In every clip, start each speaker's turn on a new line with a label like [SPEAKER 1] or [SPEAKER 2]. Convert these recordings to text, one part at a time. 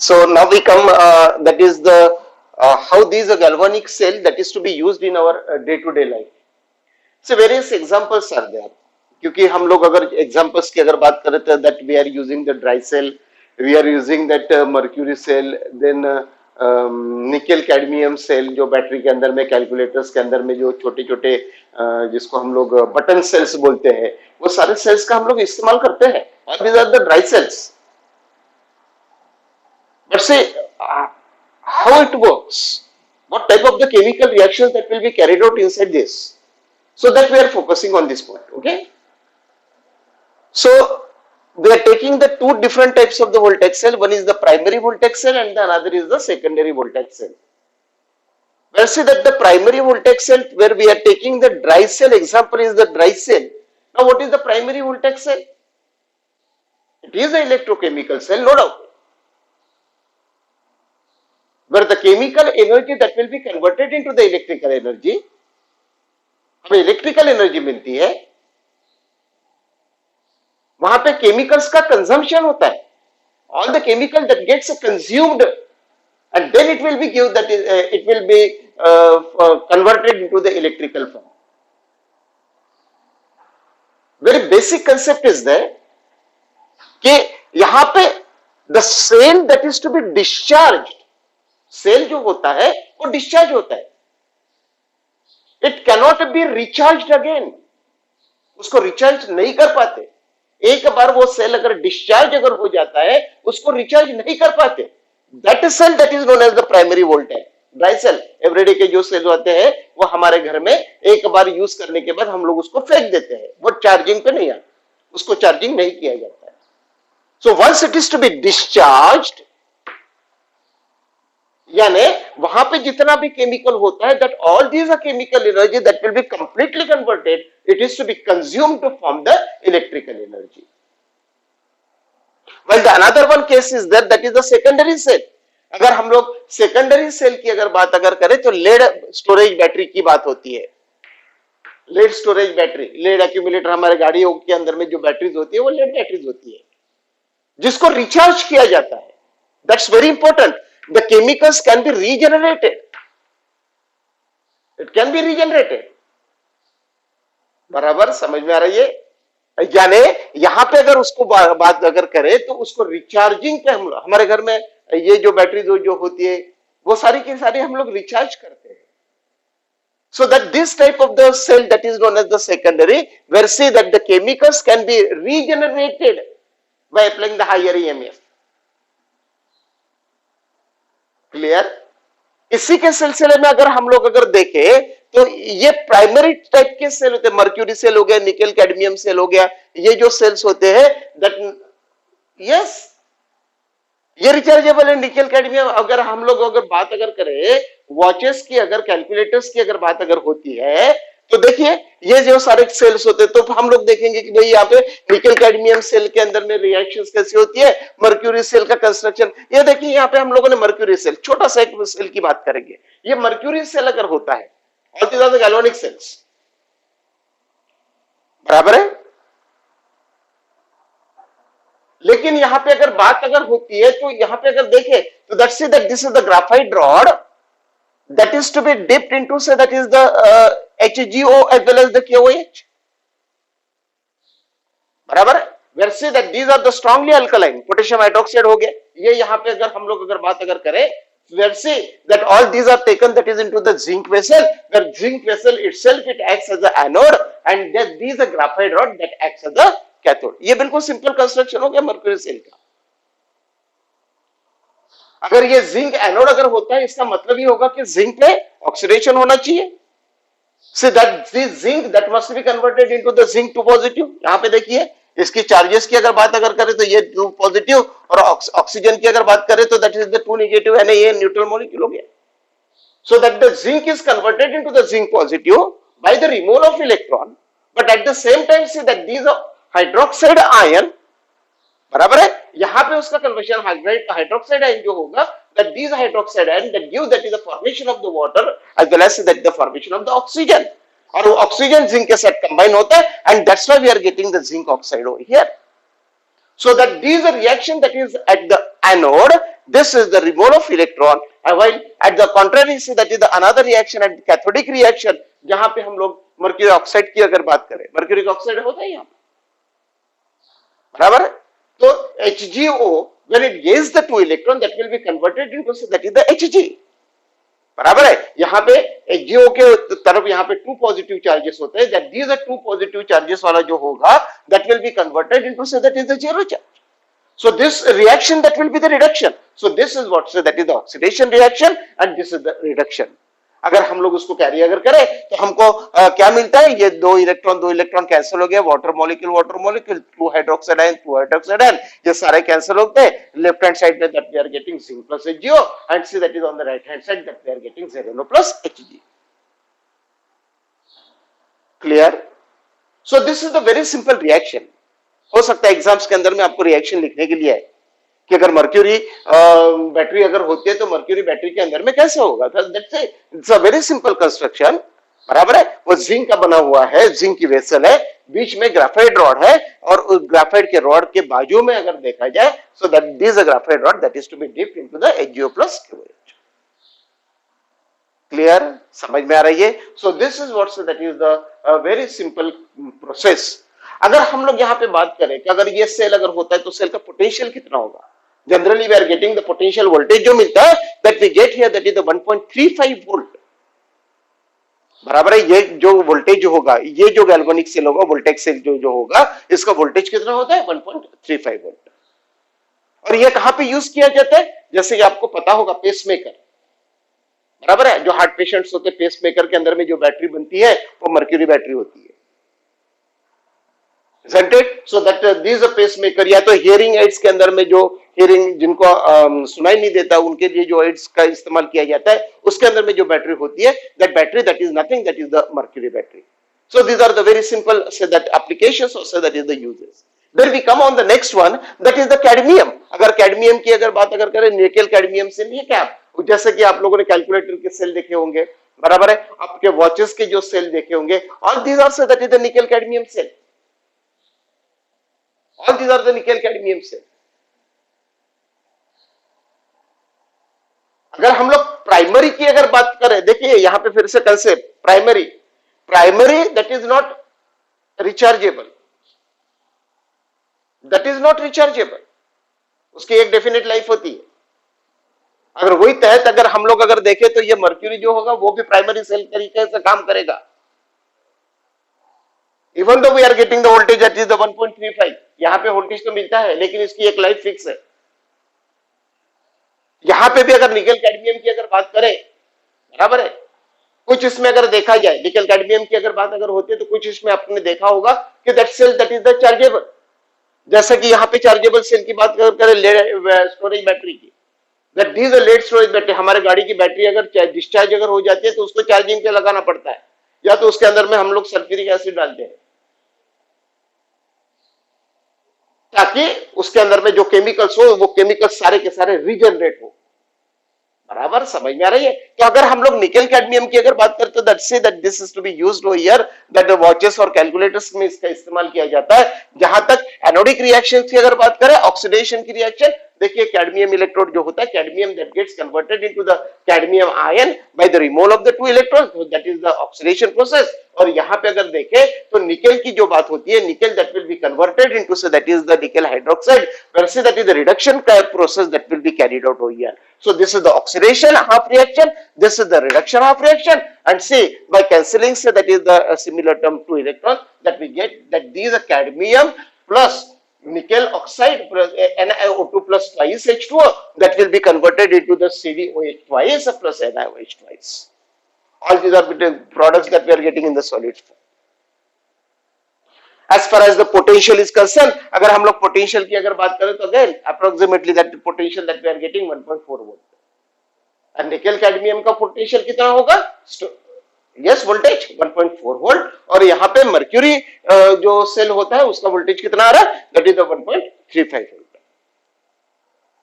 [SPEAKER 1] So now we come, that is the how these galvanic cell that is to be used in our day to day life. So various examples are there. क्योंकि हम लोग अगर examples की अगर बात करें तो that we are using the dry cell, we are using that mercury cell, then nickel cadmium cell जो बैटरी के अंदर में, कैलकुलेटर्स के अंदर में जो छोटे छोटे जिसको हम लोग बटन सेल्स बोलते हैं, वो सारे सेल्स का हम लोग इस्तेमाल करते हैं. और these are the dry cells. But say how it works, what type of the chemical reactions that will be carried out inside this, so that we are focusing on this point. Okay, so they are taking the two different types of the voltage cell. One is the primary voltage cell and the another is the secondary voltage cell. Well, see that the primary voltage cell where we are taking the dry cell example is the dry cell. Now what is the primary voltage cell? It is the electrochemical cell, no doubt, where the chemical energy that will be converted into the electrical energy, हमें electrical energy मिलती है, वहां पे chemicals का consumption होता है. All the chemical that gets consumed and then it will be give that is it will be converted into the electrical form. Very basic concept is there कि यहां पे the cell that is to be discharged, cell जो होता है वो discharge होता है. It cannot be recharge again, उसको रिचार्ज नहीं कर पाते. एक बार वो सेल अगर डिस्चार्ज अगर हो जाता है उसको रिचार्ज नहीं कर पाते. That is cell that is known as the primary voltage. Dry cell everyday के जो सेल होते हैं वो हमारे घर में एक बार यूज करने के बाद हम लोग उसको फेंक देते हैं, वो चार्जिंग पे नहीं आता, उसको चार्जिंग नहीं किया जाता है. So once it is to be discharged, यानी वहां पे जितना भी केमिकल होता है, that all these are chemical energy that will be completely converted, it is to be consumed to form the electrical energy. Well the another one case is that is the secondary cell. अगर हम लोग secondary cell की अगर बात अगर करें तो lead storage battery की बात होती है. Lead storage battery, lead accumulator, हमारे गाड़ियों के अंदर में जो बैटरीज होती है वो लेड बैटरीज होती है जिसको रिचार्ज किया जाता है. That's very important. The chemicals can be regenerated. It can be regenerated. बराबर समझ में आ रही है? यानी यहां पे अगर उसको बात अगर करें तो उसको रिचार्जिंग पे हमारे घर में ये जो बैटरी जो होती है वो सारी की सारी हम लोग रिचार्ज करते हैं. So that this type of the cell that is known as the secondary, where say that the chemicals can be regenerated by applying the higher EMF. Clear? इसी के सिलसिले में अगर हम लोग अगर देखें तो ये प्राइमरी टाइप के सेल होते हैं. मर्क्यूरी सेल हो गया, निकेल कैडमियम सेल हो गया, ये जो सेल्स होते हैं दैट यस ये रिचार्जेबल है. निकेल कैडमियम अगर हम लोग अगर बात अगर करें वॉचेस की, अगर कैलकुलेटर्स की अगर बात अगर होती है तो देखिए ये जो सारे सेल्स होते हैं तो हम लोग देखेंगे कि भाई यहाँ पे निकेल कैडमियम सेल के अंदर में रिएक्शंस कैसी होती है, मर्क्यूरी सेल का कंस्ट्रक्शन. ये देखिए यहाँ पे हम लोगों ने मर्क्यूरी सेल, छोटा सा एक सेल की बात करेंगे. ये मर्क्यूरी सेल अगर होता है, all these are the galvanic cells, बराबर है. लेकिन यहाँ पे अगर बात अगर होती है तो यहाँ पे अगर देखें तो that's that this is the graphite rod that is to be dipped into, say that is the HGO as well as the KOH. बराबर है. Where say that these are the strongly alkaline, potassium hydroxide हो गया. ये यहाँ पे अगर हम लोग अगर बात अगर करें, where say that all these are taken that is into the zinc vessel, where zinc vessel itself it acts as the anode and that these are graphite rod that acts as the cathode. ये बिल्कुल simple construction हो गया mercury cell का. अगर ये zinc anode अगर होता है इसका मतलब ही होगा कि जिंक पे ऑक्सीडेशन होना चाहिए. सो that this zinc that must B converted into the zinc 2 positive. यहां पे देखिए इसकी चार्जेस की अगर बात अगर करें तो ये 2 पॉजिटिव और ऑक्सीजन की अगर बात करें तो दैट इज द 2 नेगेटिव यानी ये न्यूट्रल मॉलिक्यूल हो गया. So that the zinc is converted into the zinc positive bye the removal of electron, but at the same time see that these hydroxide ion, बराबर है, यहां पे उसका conversion hydroxide ion जो होगा that these hydroxide ion that give that is the formation of the water as well as that the formation of the oxygen, और वो oxygen zinc के साथ कंबाइन होता है and that's why we are getting the zinc oxide over here. So that these reaction that is at the anode this is the removal of electron, and while at the contrary say that is the another reaction at cathodic reaction, जहां पे हम लोग mercury oxide की अगर बात करें, mercury oxide होता है यहाँ बराबर है, तो HgO when it gains the 2 electron that will be converted into that is the Hg बराबर है। यहाँ पे HgO के तरफ यहाँ पे 2 पॉजिटिव चार्जेस होते हैं, that these are 2 positive charges वाला जो होगा that will be converted into say that is the zero charge. So this reaction that will be the reduction. So this is what say that is the oxidation reaction and this is the reduction. अगर हम लोग उसको carry अगर करें तो हमको क्या मिलता है, ये दो इलेक्ट्रॉन कैंसिल हो गया, वाटर मॉलिक्यूल 2 हाइड्रोक्साइड आयन ये सारे कैंसिल होते हैं, लेफ्ट हैंड साइड में that we are getting zinc plus HgO and C that is on the right hand side that we are getting ZnO plus Hg. Clear? So this is the very simple reaction. हो सकता है exams के अंदर में आपको reaction लिखने के लिए है कि अगर मर्क्यूरी बैटरी अगर होती है तो मर्क्यूरी बैटरी के अंदर में कैसे होगा, it's a very simple construction बराबर है. वो जिंक का बना हुआ है, जिंक की वेसल है, बीच में ग्राफाइट रॉड है और उस ग्राफाइट के रॉड के बाजू में अगर देखा जाए so that this a graphite rod that is to be dipped into the HgO plus QH. Clear? समझ में आ रही है? So this is what that is the very simple process. अगर हम लोग यहाँ पे बात करें कि अगर ये सेल अगर होता है तो सेल का पोटेंशियल कितना होगा, generally we are getting the potential voltage जो मिलता है that we get here that is the 1.35 volt बराबर है. ये जो वोल्टेज होगा, ये जो गैल्वेनिक सेल होगा, वोल्टेज सेल जो होगा, इसका वोल्टेज कितना होता है 1.35 वोल्ट. और ये कहां पे यूज किया जाता है, जैसे कि आपको पता होगा पेसमेकर बराबर है, जो हार्ट पेशेंट्स होते हैं पेसमेकर के अंदर में जो बैटरी बनती है वो मर्क्यूरी बैटरी होती है. Isn't it? So that these are pacemaker, या तो हियरिंग एड्स के अंदर में जो हियरिंग जिनको सुनाई नहीं देता उनके लिए जो एड्स का इस्तेमाल किया जाता है उसके अंदर में जो बैटरी होती है that battery that is nothing that is the mercury battery. So these are the very simple say that applications or say that is the uses. Then we come on the next one that is the cadmium. अगर cadmium की अगर बात अगर करें, nickel cadmium cell, ये क्या जैसे कि आप लोगों ने कैलकुलेटर के सेल देखे होंगे बराबर है, आपके वॉचेस के जो सेल देखे होंगे, all these are say that is the nickel cadmium cell. All these are the nickel cadmium cell. अगर हम लोग प्राइमरी की अगर बात करें, देखिए यहां पे फिर से concept primary that is not rechargeable, उसकी एक डेफिनेट लाइफ होती है. अगर वही तहत अगर हम लोग अगर देखें तो ये मर्क्यूरी जो होगा वो भी प्राइमरी सेल तरीके से काम करेगा. Even though we are getting the voltage that is the 1.35, यहाँ पे वोल्टेज तो मिलता है लेकिन इसकी एक लाइफ फिक्स है. यहाँ पे भी अगर निकेल कैडमियम की अगर बात करें बराबर है, कुछ इसमें अगर देखा जाए निकेल कैडमियम की अगर बात अगर होती है तो कुछ इसमें आपने देखा होगा कि that cell that is the chargeable. जैसा कि यहाँ पे चार्जेबल सेल की बात करें स्टोरेज बैटरी की, that this lead storage battery, हमारे गाड़ी की बैटरी अगर डिस्चार्ज अगर हो जाती है तो उसको चार्जिंग पे लगाना पड़ता है, या तो उसके अंदर में हम लोग सल्फ्यूरिक एसिड डालते हैं ताकि उसके अंदर में जो केमिकल्स हो वो केमिकल्स सारे के सारे रीजनरेट हो. बराबर समझ में आ रही है? तो अगर हम लोग निकेल कैडमियम की अगर बात करते that say that this is to be used here, that watches और कैलकुलेटर्स में इसका इस्तेमाल किया जाता है. जहां तक एनोडिक रिएक्शन की अगर बात करें, ऑक्सीडेशन की रिएक्शन, देखिए कैडमियम इलेक्ट्रोड जो होता है, cadmium that gets converted into the cadmium ion by the removal of the 2 electrons, that is the oxidation process. और यहाँ पे अगर देखें तो निकेल की जो बात होती है, nickel that will be converted into say that is the nickel hydroxide, वैसे that is the reduction process that will be carried out over here. So this is the oxidation half reaction, this is the reduction half reaction, and see by cancelling say that is the similar term to electron that we get that these are cadmium plus nickel oxide plus NiO2 plus twice H2O that will be converted into the CdOH twice plus NiOH twice. All these are products that we are getting in the solid form. As far as the potential is concerned, अगर हम लोग potential की अगर बात करें तो again approximately that potential that we are getting 1.4 volt. और nickel cadmium का पोटेंशियल कितना होगा? Yes voltage 1.4 volt. और यहाँ पे मर्क्यूरी जो सेल होता है उसका वोल्टेज कितना आ रहा है? That is 1.35 volt.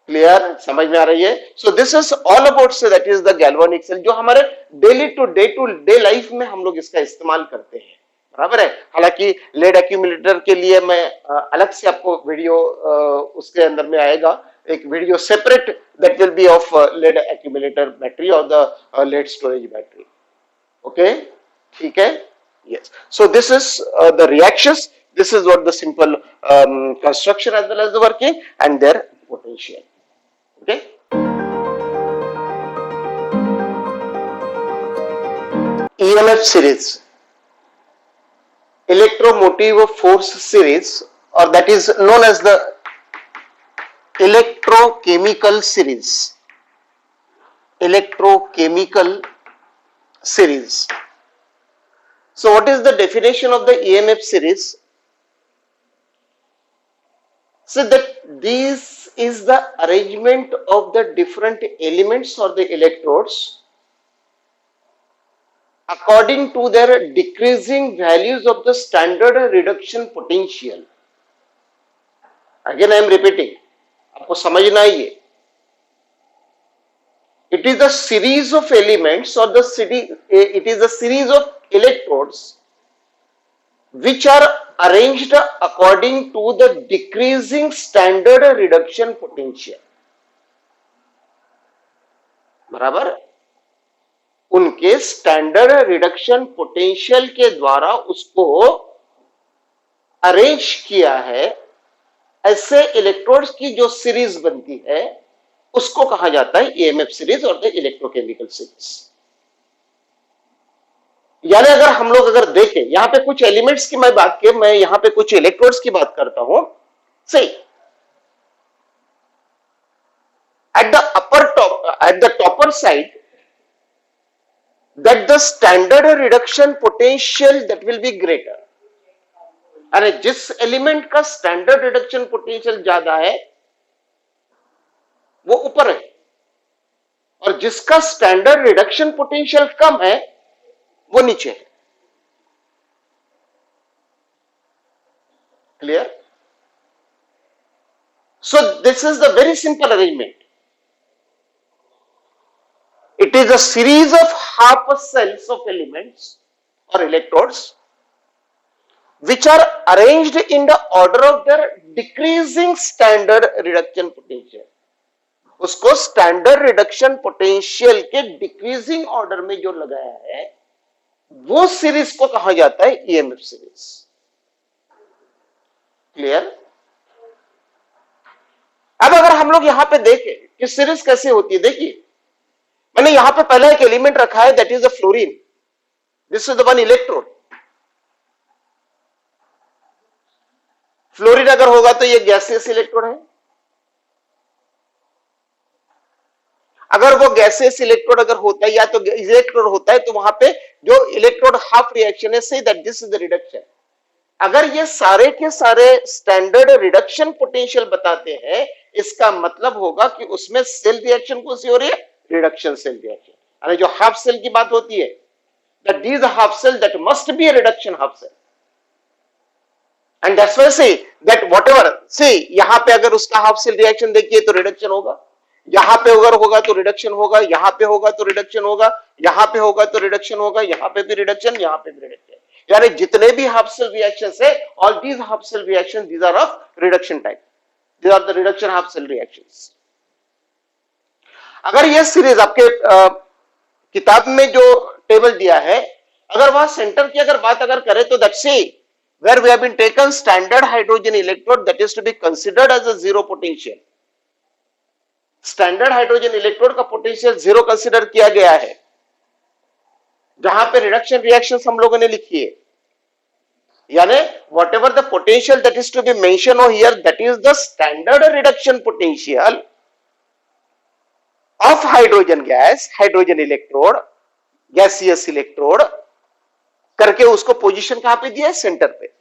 [SPEAKER 1] क्लियर? समझ में आ रही है? So this is all about say that is the galvanic cell, जो हमारे डेली टू डे लाइफ में हम लोग इसका इस्तेमाल करते हैं. बराबर है. हालांकि लेड एक्यूमुलेटर के लिए मैं अलग से आपको वीडियो उसके अंदर में आएगा, एक video separate that will be of lead accumulator battery और the lead storage battery. Okay, ठीक है. Yes. So this is the reactions. This is what the simple construction as well as the working and their potential. Okay. EMF series, electromotive force series, or that is known as the electrochemical series. Electrochemical series. So what is the definition of the EMF series? So that this is the arrangement of the different elements or the electrodes according to their decreasing values of the standard reduction potential. Again I am repeating, आपको समझना है ये. It is a series of elements or it is a series of electrodes which are arranged according to the decreasing standard reduction potential. बराबर, उनके standard reduction potential के द्वारा उसको arrange किया है. ऐसे इलेक्ट्रोड्स की जो सीरीज बनती है उसको कहा जाता है ईएमएफ सीरीज और द इलेक्ट्रोकेमिकल सीरीज. यानी अगर हम लोग अगर देखें, यहां पे कुछ एलिमेंट्स की मैं बात की, मैं यहां पे कुछ इलेक्ट्रोड्स की बात करता हूं. सही, at the topper side that the standard reduction potential that will be greater. अरे जिस एलिमेंट का स्टैंडर्ड रिडक्शन पोटेंशियल ज्यादा है वो ऊपर है और जिसका स्टैंडर्ड रिडक्शन पोटेंशियल कम है वो नीचे है. Clear? So this is the very simple arrangement. It is a series of half cells of elements or electrodes which are arranged in the order of their decreasing standard reduction potential. उसको standard reduction potential के decreasing order में जो लगाया है वो series को कहा जाता है EMF सीरीज. क्लियर? अब अगर हम लोग यहां पे देखें कि सीरीज कैसे होती है, देखिए मैंने यहां पे पहला एक एलिमेंट रखा है that is the fluorine. This is the one electrode. Fluorine अगर होगा तो ये गैसियस इलेक्ट्रोड है. अगर वो गैसियस इलेक्ट्रोड अगर होता है या तो इलेक्ट्रोड होता है तो वहां पे जो इलेक्ट्रोड हाफ रिएक्शन है, से that this is the reduction. अगर ये सारे के सारे स्टैंडर्ड रिडक्शन पोटेंशियल बताते हैं, इसका मतलब होगा कि उसमें सेल रिएक्शन कौन सी हो रही है? Reduction cell reaction. अरे जो हाफ सेल की बात होती है, that this half cell that must be a reduction half cell. And that's why say that whatever say यहां पे अगर उसका हाफ सेल रिएक्शन देखिए तो रिडक्शन होगा, यहां पे अगर होगा तो रिडक्शन होगा, यहां पे होगा तो रिडक्शन होगा, यहां पे होगा तो रिडक्शन होगा, यहां पे भी रिडक्शन, यहां पे भी रिडक्शन. यानी जितने भी हाफ सेल रिएक्शंस है, all these half cell reaction these are of reduction type. These are the reduction half cell reactions. अगर ये सीरीज आपके किताब में जो टेबल दिया है, अगर वहां सेंटर की अगर बात अगर करें तो that's where we have been taken standard hydrogen electrode that is to be considered as a zero potential. Standard hydrogen electrode का पोटेंशियल जीरो कंसीडर किया गया है. जहां पे रिडक्शन रिएक्शंस हम लोगों ने लिखी है, यानी whatever the potential that is to be mention over here that is the standard reduction potential of hydrogen gas, hydrogen electrode, gaseous electrode करके उसको पोजीशन कहां पे दिया है? सेंटर पे.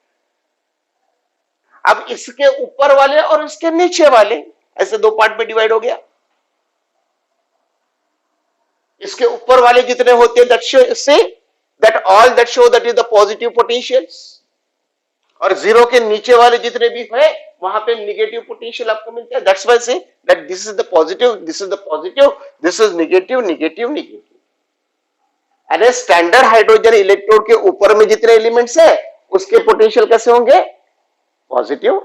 [SPEAKER 1] अब इसके ऊपर वाले और इसके नीचे वाले ऐसे दो पार्ट में डिवाइड हो गया. इसके ऊपर वाले जितने होते हैं that all that show that is the positive potentials, और जीरो के नीचे वाले जितने भी है वहां पे निगेटिव पोटेंशियल आपको मिलता है. That's why say that this is the positive, this is the positive, this is negative, negative, negative. अरे स्टैंडर्ड हाइड्रोजन इलेक्ट्रोड के ऊपर में जितने एलिमेंट्स है उसके पोटेंशियल कैसे होंगे? पॉजिटिव.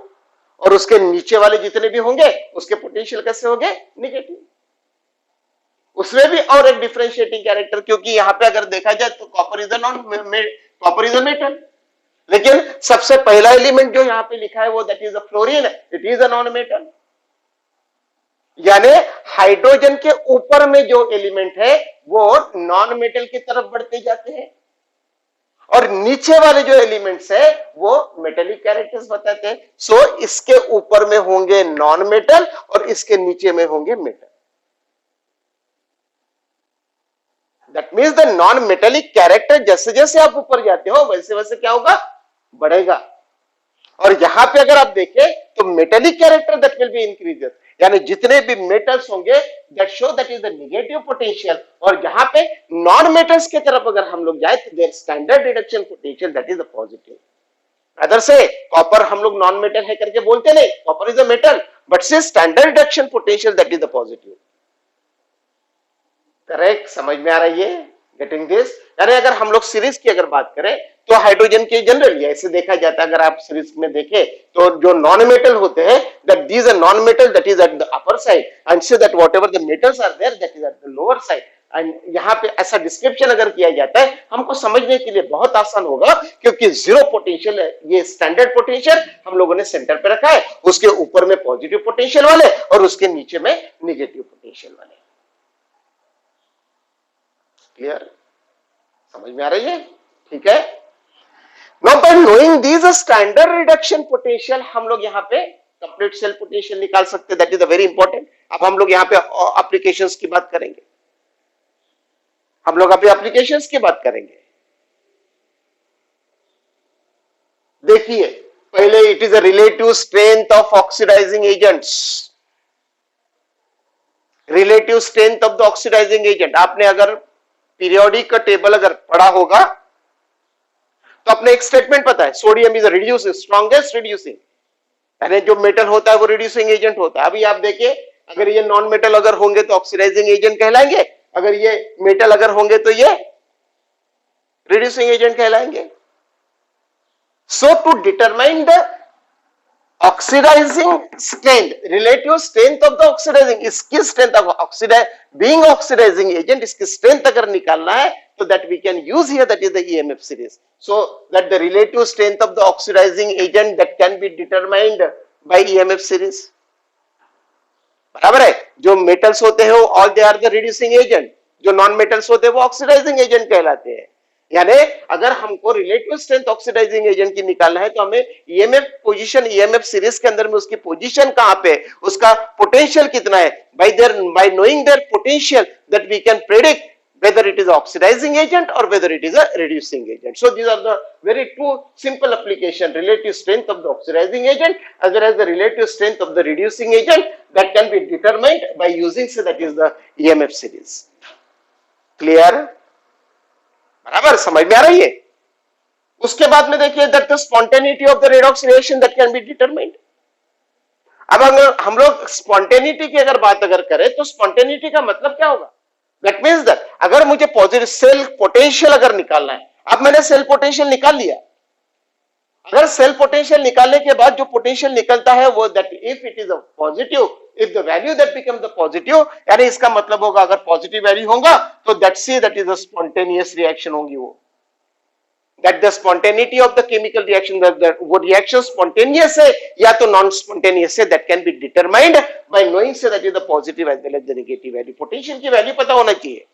[SPEAKER 1] और उसके नीचे वाले जितने भी होंगे उसके पोटेंशियल कैसे होंगे, निगेटिव। उसमें भी और एक डिफरेंशिएटिंग कैरेक्टर, क्योंकि यहां पे अगर देखा जाए तो कॉपर इज अ मेटल, लेकिन सबसे पहला एलिमेंट जो यहां पे लिखा है वो that is a fluorine, it is a non metal. यानी हाइड्रोजन के ऊपर में जो एलिमेंट है वो नॉन मेटल की तरफ बढ़ते जाते हैं और नीचे वाले जो एलिमेंट्स है वो मेटेलिक कैरेक्टर्स बताते हैं। सो इसके ऊपर में होंगे नॉन मेटल और इसके नीचे में होंगे metal. That means the non metallic character जैसे जैसे आप ऊपर जाते हो वैसे वैसे क्या होगा, बढ़ेगा। और यहां पे अगर आप देखें तो metallic character that will B increases, यानी जितने भी मेटल्स होंगे that show that is the negative potential, और जहां पे नॉन मेटल्स की तरफ अगर हम लोग जाए तो there standard reduction potential that is the positive. Other say copper हम लोग नॉन मेटल है करके बोलते नहीं, copper is a metal, but say standard reduction potential that is the positive. Correct, समझ में आ रही है, गेटिंग दिस। यानी अगर हम लोग सीरीज की अगर बात करें तो हाइड्रोजन के जनरली ऐसे देखा जाता है, अगर आप सीरीज में देखें तो जो नॉन मेटल होते हैं that these are non metal that is at the upper side and so that whatever the metals are there that is at the lower side. And यहाँ पे ऐसा डिस्क्रिप्शन अगर किया जाता है हमको समझने के लिए बहुत आसान होगा, क्योंकि जीरो पोटेंशियल है, ये स्टैंडर्ड पोटेंशियल हम लोगों ने सेंटर पे रखा है, उसके ऊपर में पॉजिटिव पोटेंशियल वाले और उसके नीचे में निगेटिव पोटेंशियल वाले। क्लियर, समझ में आ रही है, ठीक है। Now bye knowing this standard reduction potential हम लोग यहाँ पे कंप्लीट सेल पोटेंशियल निकाल सकते हैं, that is a very important. अब हम लोग यहाँ पे एप्लीकेशंस की बात करेंगे, हम लोग अभी एप्लीकेशंस की बात करेंगे। देखिए पहले it is a relative strength of oxidizing agents, relative strength of the oxidizing agent. आपने अगर पीरियोडिक का टेबल अगर पढ़ा होगा तो अपने एक स्टेटमेंट पता है, sodium is reducing strongest reducing, यानी जो मेटल होता है वो रिड्यूसिंग एजेंट होता है। अभी आप देखिए अगर ये नॉन मेटल अगर होंगे तो ऑक्सीडाइजिंग एजेंट कहलाएंगे, अगर ये मेटल अगर होंगे तो ये रिड्यूसिंग एजेंट कहलाएंगे। So to determine the oxidizing strength, relative strength of the oxidizing, इसकी strength of oxidize being oxidizing agent, इसकी स्ट्रेंथ अगर निकालना है तो that we can use here, that is the EMF series, so that the relative strength of the oxidizing agent that can be determined by EMF series। बराबर है, जो metals होते हैं वो all they are the reducing agent, जो non metals होते हैं वो ऑक्सीडाइजिंग एजेंट कहलाते हैं। यानी अगर हमको रिलेटिव स्ट्रेंथ ऑक्सीडाइजिंग एजेंट की निकालना है तो हमें ईएमएफ पोजीशन, ईएमएफ सीरीज के अंदर में उसकी पोजीशन कहां पे, उसका पोटेंशियल कितना है, by knowing their potential that we can predict whether it is oxidizing agent or whether it is a reducing agent. So these are the very two simple application, relative strength of the oxidizing agent as well as the relative strength of the reducing agent that can be determined by using, so that is the EMF series. Clear? बराबर, समझ में आ रही है। उसके बाद में देखिए that the spontaneity of the redox reaction that can be determined। अब अगर हम लोग spontaneity की अगर बात अगर करें तो spontaneity का मतलब क्या होगा, That means that अगर मुझे पॉजिटिव सेल पोटेंशियल अगर निकालना है, अब मैंने सेल पोटेंशियल निकाल लिया, अगर सेल पोटेंशियल निकालने के बाद जो पोटेंशियल निकलता है वो that if it is a positive, if the value that become the positive, यानी इसका मतलब होगा अगर पॉजिटिव वैल्यू होगा तो that C that is a spontaneous reaction होगी, वो that the spontaneity of the chemical reaction, that वो reaction spontaneous है या तो non spontaneous है, that can be determined by knowing से that is the positive as well as the negative value। potential की value पता होना चाहिए,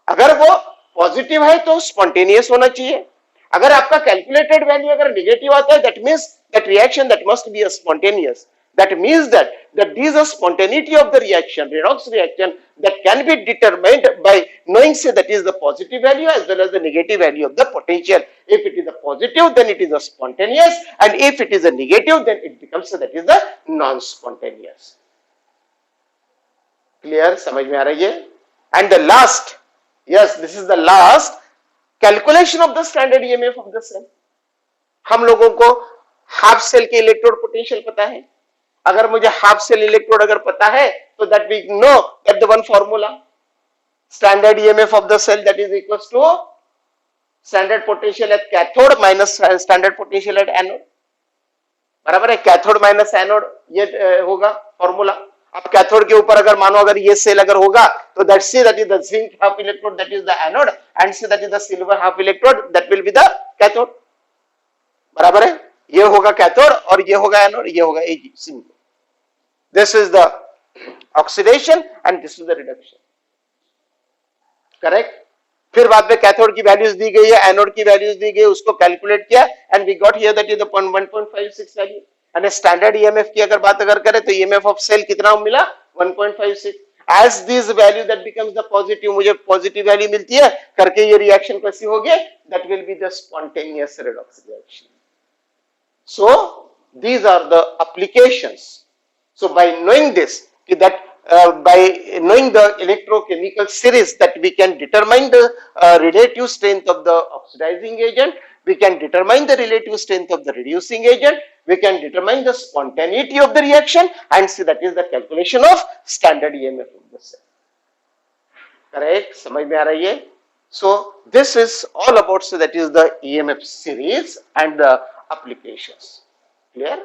[SPEAKER 1] अगर वो पॉजिटिव है तो spontaneous होना चाहिए, अगर आपका कैलकुलेटेड वैल्यू अगर नेगेटिव आता है that means that reaction that must be a spontaneous, that means that these are spontaneity of the reaction, redox reaction, that can be determined by knowing say that is the positive value as well as the negative value of the potential। if it is a positive then it is a spontaneous, and if it is a negative then it becomes so that is the non spontaneous। clear, समझ में आ रही है। and the last, yes this is the last calculation of the standard EMF of the cell. हम लोगों को half cell के electrode potential पता है, अगर मुझे हाफ सेल इलेक्ट्रोड अगर पता है तो that we know that the one formula, standard EMF of the cell that is equals to standard potential at cathode minus standard potential at anode. बराबर है, कैथोड माइनस एनोड ये होगा formula. अब cathode के ऊपर अगर मानो अगर ये सेल अगर होगा तो that C that is the zinc half electrode that is the anode and C that is the silver half electrode that will be the cathode. बराबर है, ये होगा कैथोड और ये होगा एनोड, ये होगा AG simple. This is the oxidation and this is the reduction. Correct. फिर बाद में कैथोड की वैल्यूज दी गई है, एनोड की वैल्यूज दी गई, उसको कैलकुलेट किया and we got here that is the 1.56 value. And standard EMF की अगर बात अगर करें तो ईएमएफ ऑफ सेल कितना मिला 1.56। As this value that becomes the positive, मुझे पॉजिटिव वैल्यू मिलती है करके ये रिएक्शन कैसी होगी, that will be the spontaneous redox reaction. So these are the applications. So by knowing this, that by knowing the electrochemical series, that we can determine the relative strength of the oxidizing agent, we can determine the relative strength of the reducing agent, we can determine the spontaneity of the reaction, and see that is the calculation of standard EMF of the cell. Correct? समझ में आ रही है? So this is all about, so that is the EMF series and the applications. Clear?